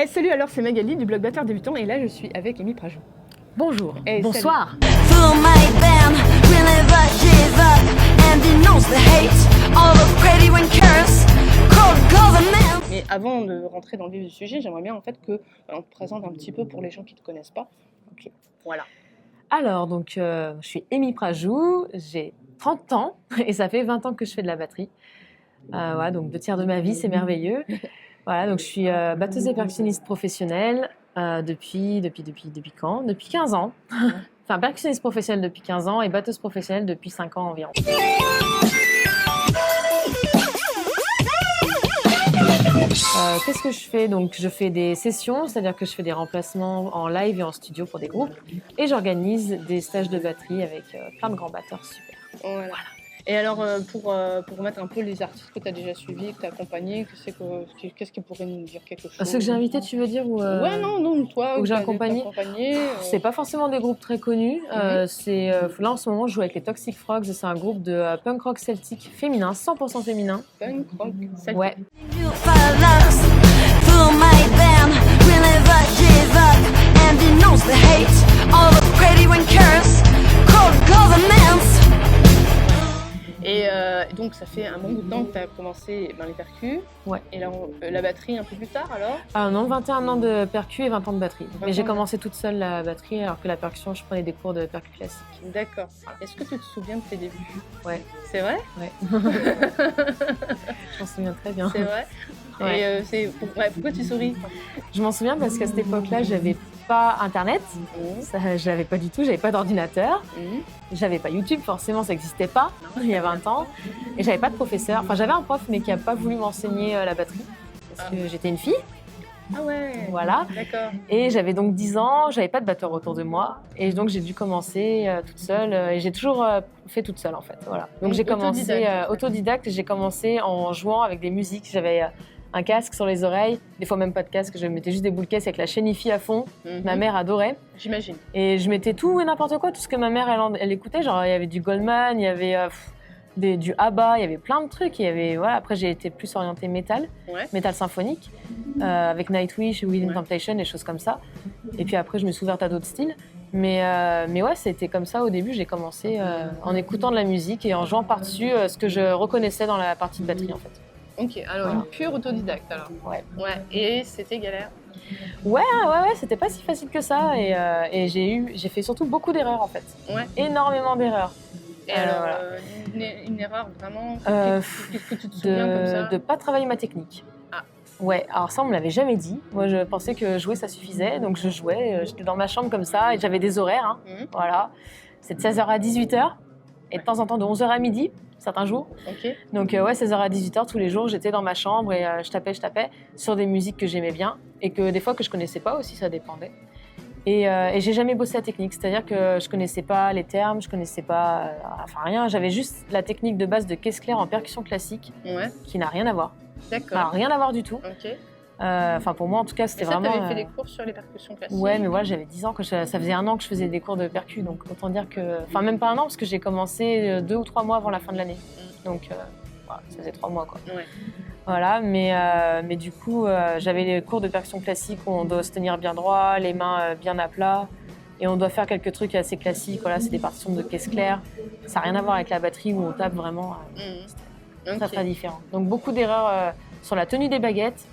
Salut, alors c'est Magali du blog Batteur Débutant et là je suis avec Amy Prajou. Bonjour, Salut. bonsoir. Mais avant de rentrer dans le vif du sujet, j'aimerais bien en fait que on te présente un petit peu pour les gens qui ne te connaissent pas. Ok. Voilà. Alors, donc, je suis Amy Prajou, j'ai 30 ans et ça fait 20 ans que je fais de la batterie. Voilà, donc 2 tiers de ma vie, c'est merveilleux. Voilà, donc je suis batteuse et percussionniste professionnelle depuis quand? Depuis 15 ans. Enfin, percussionniste professionnelle depuis 15 ans et batteuse professionnelle depuis 5 ans environ. Qu'est-ce que je fais? Donc, je fais des sessions, c'est-à-dire que je fais des remplacements en live et en studio pour des groupes. Et j'organise des stages de batterie avec plein de grands batteurs super. Voilà. Et alors, pour remettre un peu les artistes que tu as déjà suivis, que tu as accompagnés, qu'est-ce qui pourrait nous dire quelque chose? Ceux que j'ai invités, tu veux dire ou Ouais, non, toi, ou j'ai accompagné. C'est pas forcément des groupes très connus. Là, en ce moment, je joue avec les Toxic Frogs. C'est un groupe de punk rock celtique féminin, 100% féminin. Punk rock celtique. Ouais. Et donc ça fait un bon bout de temps que tu as commencé les percus. Ouais. Et là, la batterie un peu plus tard alors? Ah non, 21 ans de percus et 20 ans de batterie. Mais j'ai commencé toute seule la batterie alors que la percussion, je prenais des cours de percus classiques. D'accord. Est-ce que tu te souviens de tes débuts? Ouais. C'est vrai? Ouais. Je m'en souviens très bien. C'est vrai? Ouais. Et pourquoi tu souris? Je m'en souviens parce qu'à cette époque-là, j'avais pas Internet. Ça, je l'avais pas du tout, j'avais pas d'ordinateur. J'avais pas YouTube, forcément, ça n'existait pas il y a 20 ans. Et j'avais pas de professeur. Enfin, j'avais un prof, mais qui a pas voulu m'enseigner la batterie. Parce que j'étais une fille. Ah ouais. Voilà. D'accord. Et j'avais donc 10 ans, j'avais pas de batteur autour de moi. Et donc, j'ai dû commencer toute seule. Et j'ai toujours fait toute seule, en fait. Voilà. Donc, j'ai commencé autodidacte. J'ai commencé en jouant avec des musiques. J'avais un casque sur les oreilles, des fois même pas de casque, je mettais juste des boules caisses avec la chaîne hi-fi à fond. Ma mère adorait. J'imagine. Et je mettais tout et n'importe quoi, tout ce que ma mère elle écoutait. Genre il y avait du Goldman, il y avait du ABBA, il y avait plein de trucs. Il y avait, voilà. Après j'ai été plus orientée métal, métal symphonique, avec Nightwish, Within Temptation, des choses comme ça. Et puis après je me suis ouverte à d'autres styles. Mais ouais, c'était comme ça au début. J'ai commencé en écoutant de la musique et en jouant par-dessus ce que je reconnaissais dans la partie de batterie en fait. Ok, alors une pure autodidacte alors. Ouais. Et c'était galère? Ouais, c'était pas si facile que ça et j'ai fait surtout beaucoup d'erreurs en fait. Ouais. Énormément d'erreurs. Et alors, une erreur vraiment que tu te souviens comme ça? De pas travailler ma technique. Ah. Ouais, alors ça on me l'avait jamais dit. Moi je pensais que jouer ça suffisait, donc je jouais, j'étais dans ma chambre comme ça et j'avais des horaires. Voilà, c'est de 16h à 18h et de temps en temps de 11h à midi. Certains jours. Okay. Donc 16h à 18h tous les jours, j'étais dans ma chambre et je tapais sur des musiques que j'aimais bien et que des fois que je connaissais pas aussi, ça dépendait. Et j'ai jamais bossé la technique, c'est-à-dire que je connaissais pas les termes, je connaissais pas, enfin rien. J'avais juste la technique de base de caisse claire en percussion classique, qui n'a rien à voir. D'accord. Enfin, rien à voir du tout. Ok. Enfin pour moi en tout cas c'était vraiment. Tu avais fait des cours sur les percussions classiques? Ouais, mais voilà, j'avais 10 ans, ça faisait 1 an que je faisais des cours de percu, donc autant dire que, enfin même pas 1 an parce que j'ai commencé 2 ou 3 mois avant la fin de l'année, donc voilà, ça faisait 3 mois quoi. Ouais. Voilà, mais du coup j'avais les cours de percussion classique où on doit se tenir bien droit, les mains bien à plat, et on doit faire quelques trucs assez classiques. Voilà, c'est des partitions de caisse claire, ça n'a rien à voir avec la batterie où on tape vraiment. C'est très différent. Donc beaucoup d'erreurs sur la tenue des baguettes.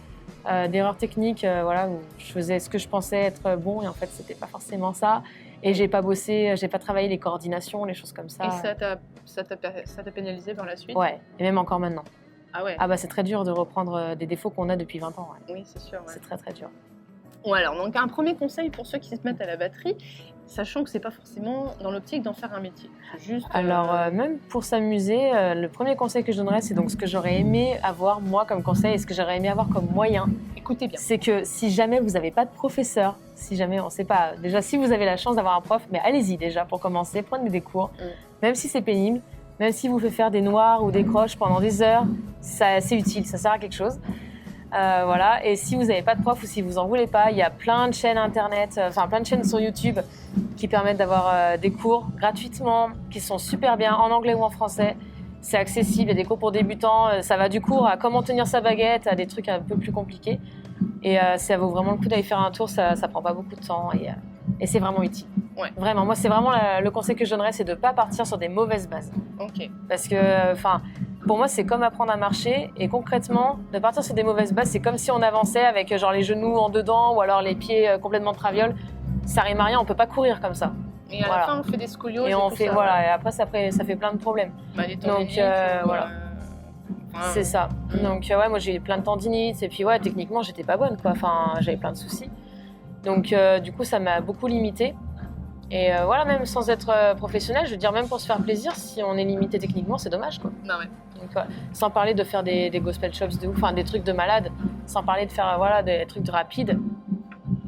D'erreurs techniques, voilà, où je faisais ce que je pensais être bon et en fait c'était pas forcément ça. Et j'ai pas bossé, j'ai pas travaillé les coordinations, les choses comme ça. Et ça t'a pénalisé par la suite? Ouais, et même encore maintenant. Ah ouais. Ah bah c'est très dur de reprendre des défauts qu'on a depuis 20 ans. Ouais. Oui, c'est sûr. Ouais. C'est très très dur. Ouais, alors donc un premier conseil pour ceux qui se mettent à la batterie, sachant que c'est pas forcément dans l'optique d'en faire un métier. Juste, alors même pour s'amuser, le premier conseil que je donnerais, c'est donc ce que j'aurais aimé avoir moi comme conseil et ce que j'aurais aimé avoir comme moyen. Écoutez bien. C'est que si jamais vous n'avez pas de professeur, si jamais on sait pas, déjà si vous avez la chance d'avoir un prof, mais allez-y déjà pour commencer, prenez des cours, même si c'est pénible, même si vous fait faire des noirs ou des croches pendant des heures, c'est utile, ça sert à quelque chose. Voilà. Et si vous n'avez pas de prof ou si vous en voulez pas, il y a plein de chaînes internet, plein de chaînes sur YouTube qui permettent d'avoir des cours gratuitement, qui sont super bien en anglais ou en français. C'est accessible, il y a des cours pour débutants, ça va du cours à comment tenir sa baguette, à des trucs un peu plus compliqués. Et ça vaut vraiment le coup d'aller faire un tour, ça prend pas beaucoup de temps et c'est vraiment utile. Ouais. Vraiment, moi c'est vraiment le conseil que je donnerais, c'est de ne pas partir sur des mauvaises bases. Ok. Parce que, pour moi c'est comme apprendre à marcher et concrètement, de partir sur des mauvaises bases, c'est comme si on avançait avec genre les genoux en dedans ou alors les pieds complètement travioles. Ça rime à rien, on peut pas courir comme ça. Et à la fin on fait des scolioses. Et on fait, et après ça fait plein de problèmes. Les tendinites, voilà. C'est ça. Donc moi j'ai eu plein de tendinites et puis techniquement j'étais pas bonne quoi. Enfin j'avais plein de soucis. Donc du coup ça m'a beaucoup limitée. Et même sans être professionnel, je veux dire même pour se faire plaisir, si on est limité techniquement, c'est dommage quoi. Bah ouais. Donc, sans parler de faire des gospel chops de ouf, des trucs de malade, sans parler de faire des trucs de rapide.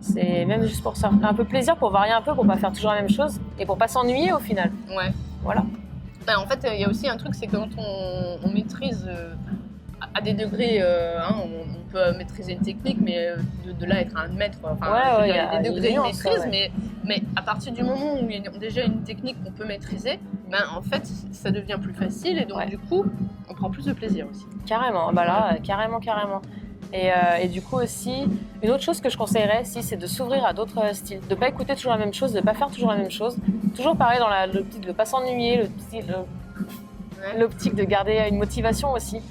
C'est même juste pour ça, un peu plaisir, pour varier un peu, pour pas faire toujours la même chose et pour pas s'ennuyer au final. Ouais. Voilà. En fait, il y a aussi un truc, c'est que quand on maîtrise à des degrés, on peut maîtriser une technique, mais de là être un maître, il y a des degrés de maîtrise, mais à partir du moment où il y a déjà une technique qu'on peut maîtriser, en fait, ça devient plus facile et donc du coup, on prend plus de plaisir aussi. Carrément, carrément. Et du coup aussi, une autre chose que je conseillerais, c'est de s'ouvrir à d'autres styles, de pas écouter toujours la même chose, de pas faire toujours la même chose, toujours pareil dans l'optique de pas s'ennuyer, l'optique de garder une motivation aussi,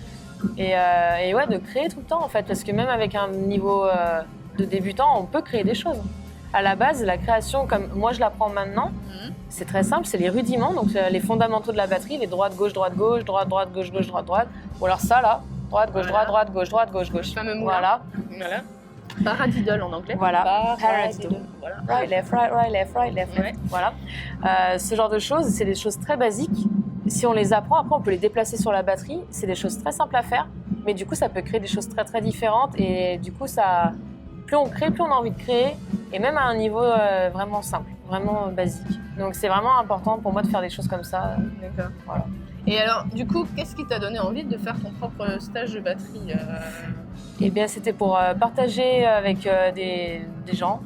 et de créer tout le temps en fait, parce que même avec un niveau de débutant, on peut créer des choses. À la base, la création, comme moi je l'apprends maintenant, c'est très simple, c'est les rudiments, donc les fondamentaux de la batterie, les droite, gauche, droite, gauche, droite, droite, gauche, gauche, droite, droite, ou alors ça là. Droite, gauche, droite, droite, gauche, droite, gauche, gauche. Voilà. Paradiddle en anglais. Voilà. Paradiddle. Voilà. Right, left, right, left, right, left. Ouais. Voilà. Ce genre de choses, c'est des choses très basiques. Si on les apprend, après on peut les déplacer sur la batterie. C'est des choses très simples à faire, mais du coup ça peut créer des choses très très différentes. Et du coup plus on crée, plus on a envie de créer, et même à un niveau vraiment simple, vraiment basique. Donc c'est vraiment important pour moi de faire des choses comme ça. D'accord. Voilà. Et alors, du coup, qu'est-ce qui t'a donné envie de faire ton propre stage de batterie Eh bien, c'était pour partager avec des gens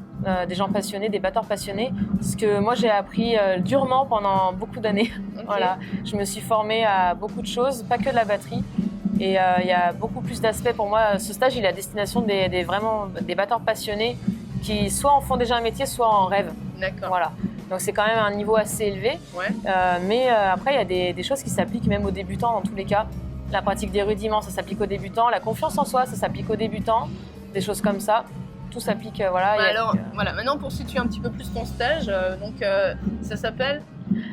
passionnés, des batteurs passionnés, ce que moi j'ai appris durement pendant beaucoup d'années. Okay. Voilà, je me suis formée à beaucoup de choses, pas que de la batterie. Et il y a beaucoup plus d'aspects pour moi. Ce stage, il est à destination des batteurs passionnés qui soit en font déjà un métier, soit en rêvent. D'accord. Voilà. Donc c'est quand même un niveau assez élevé. Ouais. Mais après, il y a des choses qui s'appliquent même aux débutants dans tous les cas. La pratique des rudiments, ça s'applique aux débutants. La confiance en soi, ça s'applique aux débutants. Des choses comme ça. Tout s'applique, voilà. Voilà, maintenant pour situer un petit peu plus ton stage, ça s'appelle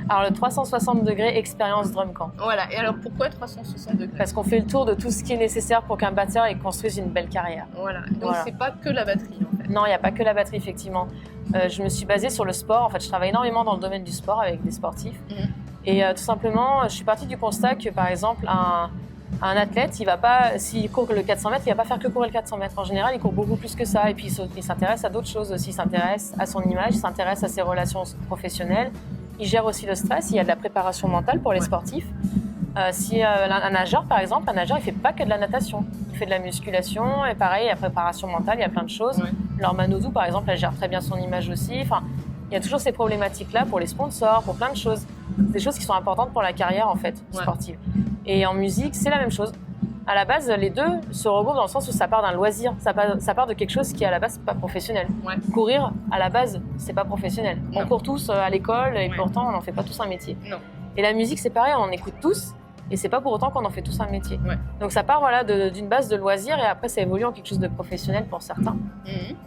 Alors le 360 degrés expérience drum camp. Voilà, et alors pourquoi 360 degrés? Parce qu'on fait le tour de tout ce qui est nécessaire pour qu'un batteur construise une belle carrière. Voilà, donc c'est pas que la batterie en fait. Non, il n'y a pas que la batterie effectivement. Je me suis basée sur le sport, en fait je travaille énormément dans le domaine du sport avec des sportifs. Et tout simplement, je suis partie du constat que par exemple un athlète, il va pas, s'il court le 400 mètres, il va pas faire que courir le 400 mètres. En général, il court beaucoup plus que ça. Et puis, il s'intéresse à d'autres choses aussi. Il s'intéresse à son image, il s'intéresse à ses relations professionnelles. Il gère aussi le stress. Il y a de la préparation mentale pour les sportifs. Si un nageur, par exemple, il fait pas que de la natation. Il fait de la musculation et pareil, la préparation mentale, il y a plein de choses. Ouais. Laure Manodou, par exemple, elle gère très bien son image aussi. Enfin, il y a toujours ces problématiques-là pour les sponsors, pour plein de choses. Des choses qui sont importantes pour la carrière, en fait, sportive. Et en musique, c'est la même chose. À la base, les deux se regroupent dans le sens où ça part d'un loisir, ça part de quelque chose qui, à la base, n'est pas professionnel. Ouais. Courir, à la base, c'est pas professionnel. Non. On court tous à l'école et pourtant, on n'en fait pas tous un métier. Non. Et la musique, c'est pareil, on en écoute tous et c'est pas pour autant qu'on en fait tous un métier. Ouais. Donc ça part d'une base de loisir et après, ça évolue en quelque chose de professionnel pour certains.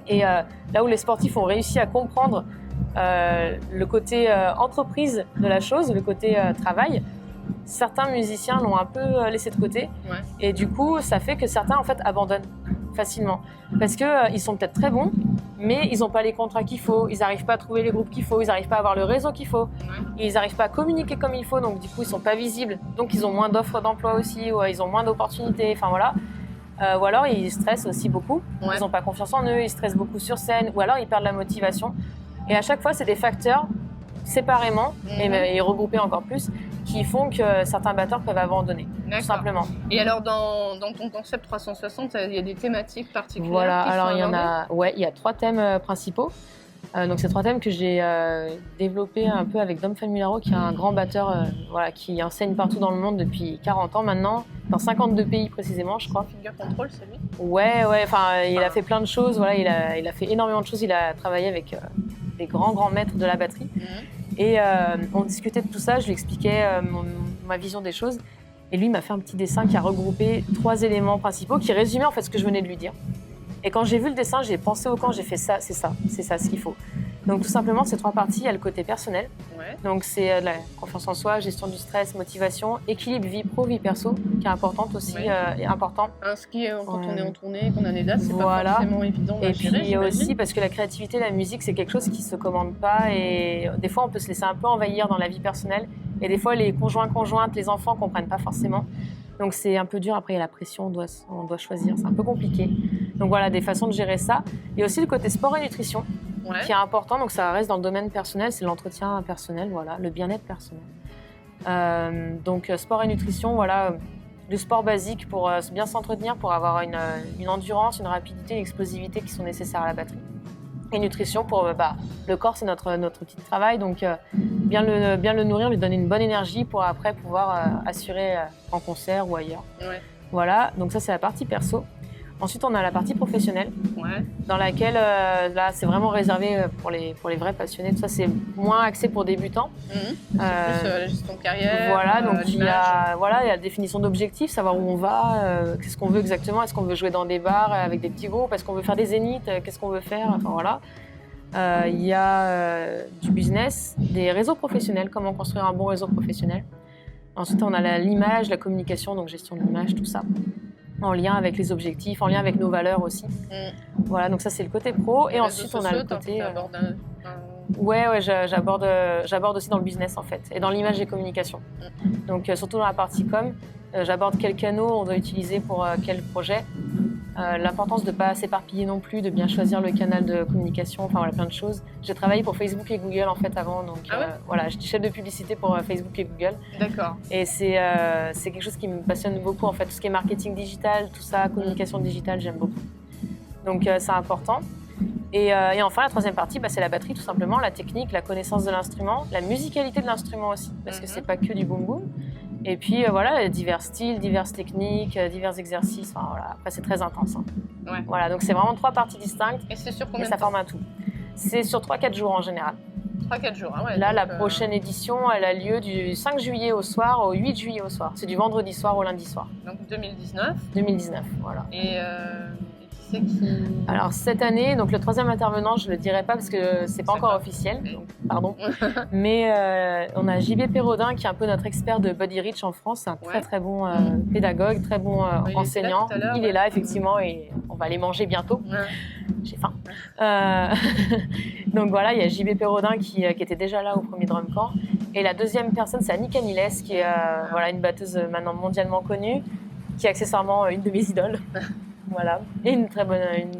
Et là où les sportifs ont réussi à comprendre le côté entreprise de la chose, le côté travail, certains musiciens l'ont un peu laissé de côté. Ouais. Et du coup, ça fait que certains en fait abandonnent facilement parce que ils sont peut-être très bons, mais ils n'ont pas les contrats qu'il faut, ils n'arrivent pas à trouver les groupes qu'il faut, ils n'arrivent pas à avoir le réseau qu'il faut, ils n'arrivent pas à communiquer comme il faut, donc du coup ils sont pas visibles, donc ils ont moins d'offres d'emploi aussi, ou ils ont moins d'opportunités, enfin voilà. Ou alors ils stressent aussi beaucoup, ils n'ont pas confiance en eux, ils stressent beaucoup sur scène, ou alors ils perdent la motivation. Et à chaque fois, c'est des facteurs séparément et regroupés encore plus qui font que certains batteurs peuvent abandonner, tout simplement. Et alors, dans ton concept 360, il y a des thématiques particulières? Voilà, alors il y a 3 thèmes principaux. Donc c'est 3 thèmes que j'ai développés un peu avec Dom Famularo, qui est un grand batteur qui enseigne partout dans le monde depuis 40 ans maintenant, dans 52 pays précisément, je crois. Finger Control, c'est lui ? Ouais, il a fait plein de choses, voilà, il a fait énormément de choses, il a travaillé avec des grands maîtres de la batterie. Et on discutait de tout ça, je lui expliquais ma vision des choses. Et lui m'a fait un petit dessin qui a regroupé 3 éléments principaux qui résumaient en fait ce que je venais de lui dire. Et quand j'ai vu le dessin, j'ai pensé au camp, j'ai fait ça, c'est ça ce qu'il faut. Donc tout simplement, ces 3 parties, il y a le côté personnel. Donc c'est de la confiance en soi, gestion du stress, motivation, équilibre vie pro, vie perso, qui est importante aussi, et important. Ce qui est quand on est en tournée, qu'on a des dates, c'est pas forcément évident à gérer. Et puis aussi parce que la créativité, la musique, c'est quelque chose qui se commande pas et des fois on peut se laisser un peu envahir dans la vie personnelle et des fois les conjointes, les enfants comprennent pas forcément. Donc c'est un peu dur, après il y a la pression, on doit choisir, c'est un peu compliqué. Donc voilà, des façons de gérer ça. Il y a aussi le côté sport et nutrition qui est important, donc ça reste dans le domaine personnel, c'est l'entretien personnel, voilà, le bien-être personnel. Donc sport et nutrition, voilà, du sport basique pour bien s'entretenir, pour avoir une endurance, une rapidité, une explosivité qui sont nécessaires à la batterie. Et nutrition pour le corps, c'est notre petit travail, donc bien le nourrir, lui donner une bonne énergie pour après pouvoir assurer en concert ou ailleurs. Voilà, donc ça c'est la partie perso. Ensuite, on a la partie professionnelle, dans laquelle là c'est vraiment réservé pour les vrais passionnés. Tout ça c'est moins axé pour débutants. C'est plus la gestion de carrière. Voilà, donc il y a la définition d'objectifs, savoir où on va, qu'est-ce qu'on veut exactement. Est-ce qu'on veut jouer dans des bars avec des petits groupes, est-ce qu'on veut faire des zéniths, qu'est-ce qu'on veut faire. Enfin voilà. Il y a du business, des réseaux professionnels, comment construire un bon réseau professionnel. Ensuite, on a l'image, la communication, donc gestion de l'image, tout ça. En lien avec les objectifs, en lien avec nos valeurs aussi. Voilà, donc ça c'est le côté pro. Et ensuite on a le côté. J'aborde aussi dans le business en fait, et dans l'image et communication. Donc surtout dans la partie com, j'aborde quels canaux on doit utiliser pour quel projet. L'importance de ne pas s'éparpiller non plus, de bien choisir le canal de communication, enfin voilà, plein de choses. J'ai travaillé pour Facebook et Google en fait avant, donc voilà, j'étais chef de publicité pour Facebook et Google. D'accord. Et c'est quelque chose qui me passionne beaucoup en fait, tout ce qui est marketing digital, tout ça, communication digitale, j'aime beaucoup. Donc c'est important. Et enfin, la troisième partie, c'est la batterie tout simplement, la technique, la connaissance de l'instrument, la musicalité de l'instrument aussi, parce que c'est pas que du boom boom. Et puis voilà, divers styles, diverses techniques, divers exercices. Enfin, voilà. Après, c'est très intense. Voilà, donc c'est vraiment 3 parties distinctes. Et c'est sur combien de temps ? Ça forme un tout. C'est sur 3-4 jours en général. 3-4 jours, Là, la prochaine édition, elle a lieu du 5 juillet au soir au 8 juillet au soir. C'est du vendredi soir au lundi soir. Donc 2019 ? 2019, voilà. Et qui c'est qui... Alors cette année, donc le 3e intervenant, je le dirai pas parce que c'est pas encore officiel, donc, pardon. Mais on a JB Perrodin qui est un peu notre expert de Body Rich en France, c'est un très bon pédagogue, très bon enseignant. Il est là effectivement et on va aller manger bientôt. J'ai faim. Donc voilà, il y a JB Perrodin qui était déjà là au premier drum camp. Et la deuxième personne, c'est Annie Caniles qui est une batteuse maintenant mondialement connue, qui est accessoirement une de mes idoles. Voilà, et une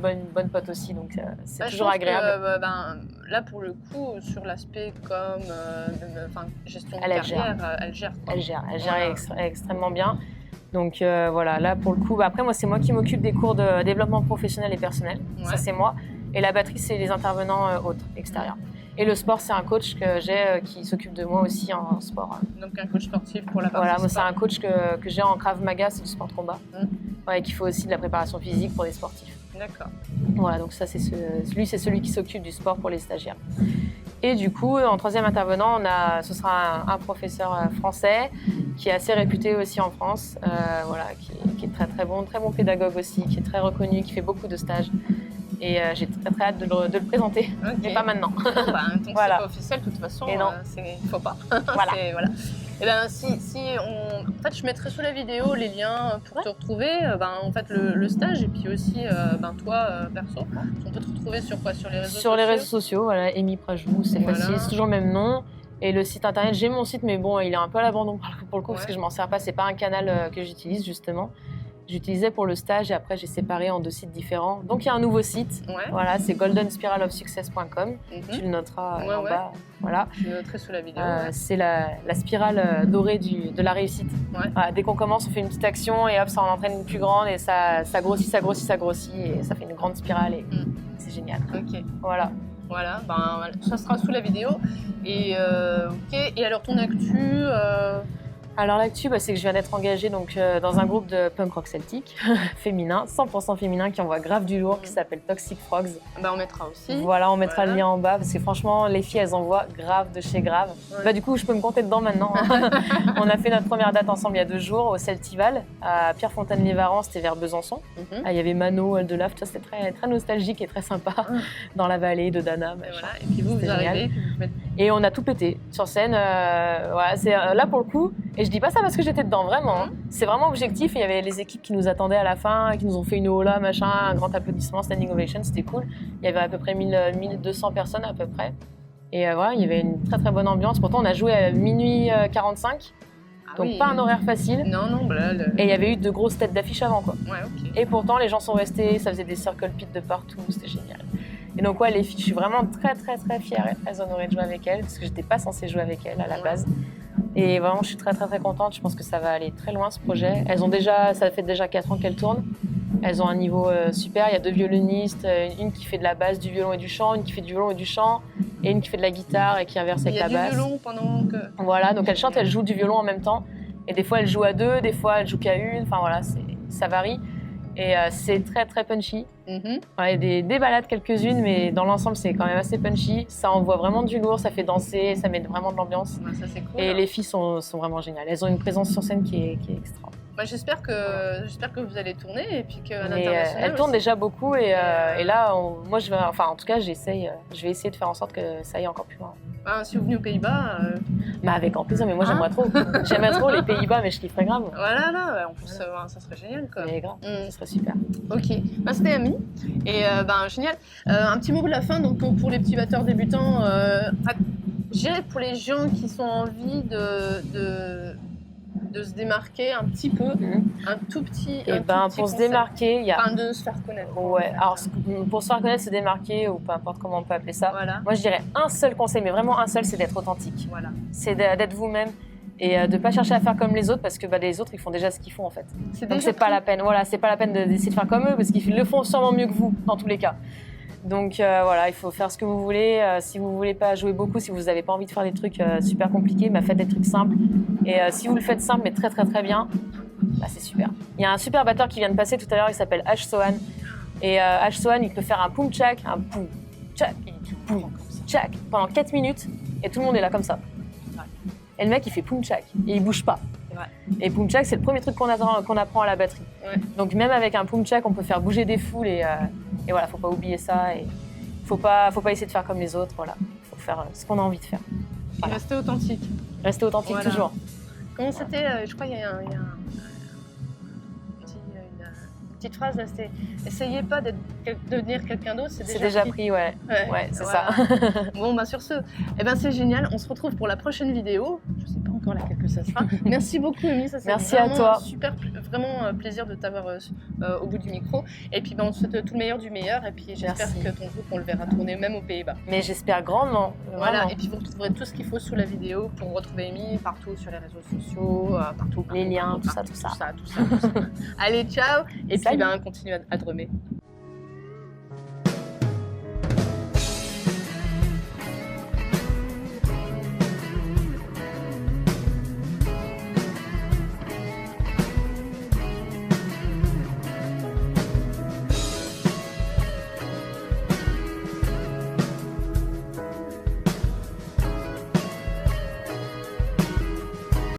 bonne pote aussi, donc c'est toujours agréable. Là, pour le coup, sur l'aspect gestion de carrière, elle gère. Elle gère extrêmement bien. Donc voilà, là pour le coup, après moi c'est moi qui m'occupe des cours de développement professionnel et personnel, ça c'est moi. Et la batterie c'est les intervenants autres, extérieurs. Et le sport, c'est un coach que j'ai qui s'occupe de moi aussi en sport. Donc un coach sportif pour la partie Voilà, moi sport. c'est un coach que j'ai en Krav Maga, c'est du sport de combat. Et qu'il faut aussi de la préparation physique pour les sportifs. D'accord. Voilà, donc ça c'est celui qui s'occupe du sport pour les stagiaires. Et du coup, en 3e intervenant, ce sera un professeur français qui est assez réputé aussi en France, qui est très bon pédagogue aussi, qui est très reconnu, qui fait beaucoup de stages. Et j'ai très hâte de le présenter, mais pas maintenant. Tant que c'est pas officiel, de toute façon, il ne faut pas. Voilà. Et en fait, je mettrai sous la vidéo les liens pour te retrouver, en fait, le stage et puis aussi toi, perso. On peut te retrouver sur quoi ? Sur les réseaux sociaux ? Sur les réseaux sociaux, voilà, Amy Prajou, c'est facile, c'est toujours le même nom. Et le site internet, j'ai mon site, mais bon, il est un peu à l'abandon pour le coup, parce que je m'en sers pas, c'est pas un canal que j'utilise justement. J'utilisais pour le stage et après j'ai séparé en 2 sites différents. Donc il y a un nouveau site, voilà, c'est goldenspiralofsuccess.com. Tu le noteras en bas. Voilà. Je le noterai sous la vidéo. C'est la spirale dorée de la réussite. Voilà, dès qu'on commence, on fait une petite action et hop, ça en entraîne une plus grande et ça grossit et ça fait une grande spirale et c'est génial. Ok. Voilà. Voilà, ça sera sous la vidéo. Et ok. Et alors ton actu Alors l'actu, c'est que je viens d'être engagée donc, dans un groupe de punk rock celtique féminin, 100% féminin, qui envoie grave du lourd, qui s'appelle Toxic Frogs. On mettra aussi. Voilà, on mettra le lien en bas parce que franchement, les filles, elles envoient grave de chez grave. Ouais. Du coup, je peux me compter dedans maintenant. On a fait notre première date ensemble il y a 2 jours au Celtival, à Pierrefontaine-les-Varans, c'était vers Besançon. Il y avait Mano, Eldelaf, tout ça, c'était très, très nostalgique et très sympa, dans la vallée de Dana. Voilà. Et puis vous arrivez. Et on a tout pété sur scène. Voilà, c'est là pour le coup. Et je dis pas ça parce que j'étais dedans, vraiment. C'est vraiment objectif. Et il y avait les équipes qui nous attendaient à la fin, qui nous ont fait une hola, machin, un grand applaudissement, standing ovation, c'était cool. Il y avait à peu près 1200 personnes à peu près. Et voilà, il y avait une très très bonne ambiance. Pourtant, on a joué à minuit 45. Donc pas un horaire facile. Non. Et il y avait eu de grosses têtes d'affiche avant, quoi. Ouais, ok. Et pourtant, les gens sont restés, ça faisait des circle pits de partout, c'était génial. Et donc ouais, les filles, je suis vraiment très très très fière et très honorée de jouer avec elles, parce que j'étais pas censée jouer avec elles à la base. Et vraiment, je suis très très très contente. Je pense que ça va aller très loin, ce projet. Ça fait déjà 4 ans qu'elles tournent. Elles ont un niveau super. Il y a 2 violonistes, une qui fait de la basse, du violon et du chant, une qui fait du violon et du chant, et une qui fait de la guitare et qui inverse avec la basse. Il y a du violon pendant que... Voilà, donc elles chantent, elles jouent du violon en même temps. Et des fois, elles jouent à 2, des fois, elles jouent qu'à 1. Enfin voilà, ça varie. Et c'est très très punchy. Ouais, des balades quelques-unes, mais dans l'ensemble c'est quand même assez punchy. Ça envoie vraiment du lourd, ça fait danser, ça met vraiment de l'ambiance. Ça, c'est cool, et les filles sont vraiment géniales. Elles ont une présence sur scène qui est extra. J'espère que vous allez tourner et puis qu'à l'international. Elles tournent déjà beaucoup et là, moi je vais, en tout cas je vais essayer de faire en sorte que ça aille encore plus loin. Si vous venez aux Pays-Bas. Avec grand plaisir, mais moi j'aimerais trop. J'aimerais trop les Pays-Bas, mais je kifferais grave. Voilà, là, en plus ça serait génial quoi. Mais grave, ça serait super. Ok, c'était Amy et génial. Un petit mot de la fin, donc pour les petits batteurs débutants, je dirais pour les gens qui sont en envie de se démarquer un petit peu, un tout petit. Et pour se démarquer, il y a. De se faire connaître. Ouais, alors pour se faire connaître, se démarquer, ou peu importe comment on peut appeler ça, voilà. Moi je dirais un seul conseil, mais vraiment un seul, c'est d'être authentique. Voilà. C'est d'être vous-même et de ne pas chercher à faire comme les autres parce que les autres ils font déjà ce qu'ils font en fait. Donc c'est pas la peine, c'est pas la peine d'essayer de faire comme eux parce qu'ils le font sûrement mieux que vous dans tous les cas. Donc voilà, il faut faire ce que vous voulez. Si vous voulez pas jouer beaucoup, si vous n'avez pas envie de faire des trucs super compliqués, faites des trucs simples. Et si vous le faites simple mais très très très bien, c'est super. Il y a un super batteur qui vient de passer tout à l'heure, il s'appelle Ash Sohan. Et Ash Sohan, il peut faire un poum chak, un poum chak, poum chak pendant 4 minutes et tout le monde est là comme ça. Et le mec il fait poum chak et il bouge pas. Et poum chak, c'est le premier truc qu'on apprend à la batterie. Donc même avec un poum chak, on peut faire bouger des foules et voilà, faut pas oublier ça et faut pas essayer de faire comme les autres. Voilà, faut faire ce qu'on a envie de faire. Voilà. Rester authentique. Rester authentique toujours. Comment c'était je crois qu'il y a une petite phrase là, c'était essayez pas de devenir quelqu'un d'autre, c'est déjà pris. Ouais, c'est ça. Bon sur ce, c'est génial. On se retrouve pour la prochaine vidéo. Je sais pas encore laquelle que ça sera. Merci beaucoup Amy, Merci à toi. Super, vraiment plaisir de t'avoir au bout du micro. Et puis on te souhaite tout le meilleur du meilleur. Et puis j'espère que ton groupe on le verra tourner même aux Pays-Bas. Mais j'espère grandement. Voilà. Et puis vous retrouverez tout ce qu'il faut sous la vidéo pour retrouver Amy partout sur les réseaux sociaux, partout. Les liens, tout ça. Allez, ciao. Et puis continue à drummer.